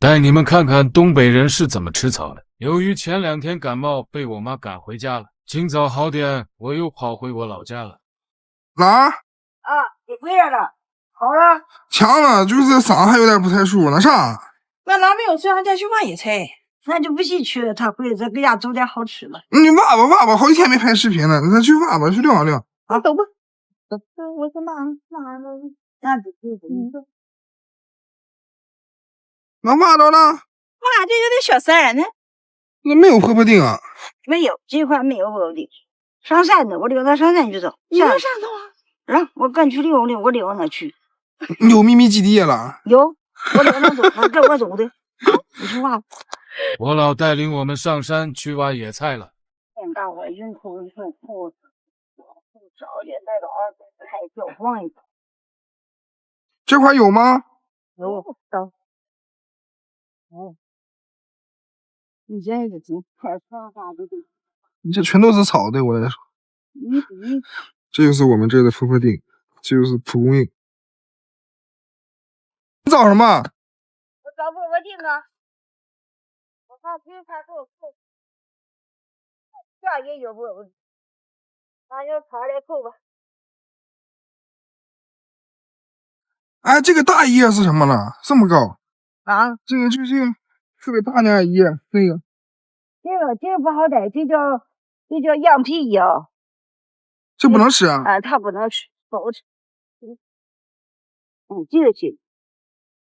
带你们看看东北人是怎么吃草的。由于前2天感冒，被我妈赶回家了。今早好点，我又跑回我老家了。哪儿？啊，你回来了，好了。强了，就是嗓子还有点不太舒服。那啥？俺哪没有说俺家去挖野菜，咱就不稀去了。他回来再给家煮点好吃的。你挖吧，好几天没拍视频了，咱去挖吧，去聊聊。啊，走吧。我说那挖着了？挖就有点小山呢。那没有婆婆丁啊？没有，这块没有婆婆丁。上山呢，我领他上山去走。你能上头啊？我跟去溜溜，我领他去。你有秘密基地了？有，我领他走，他跟我走的。你去挖。我老带领我们上山去挖野菜了。大伙人头一份裤子，早点带到二百开交房一个。这块有吗？有，到。哦，你这个真太长大的对。你这全都是草，对我来说。你这就是我们这儿的婆婆丁，这就是蒲公英。你找什么？我找婆婆丁啊。我看这才够够。这也有婆婆丁，咱就采点扣吧。哎，这个大叶是什么呢？这么高啊？这个特别大那叶，这个。这个不好带，这叫羊皮叶。这不能吃啊？它不能吃，不好吃。这个行。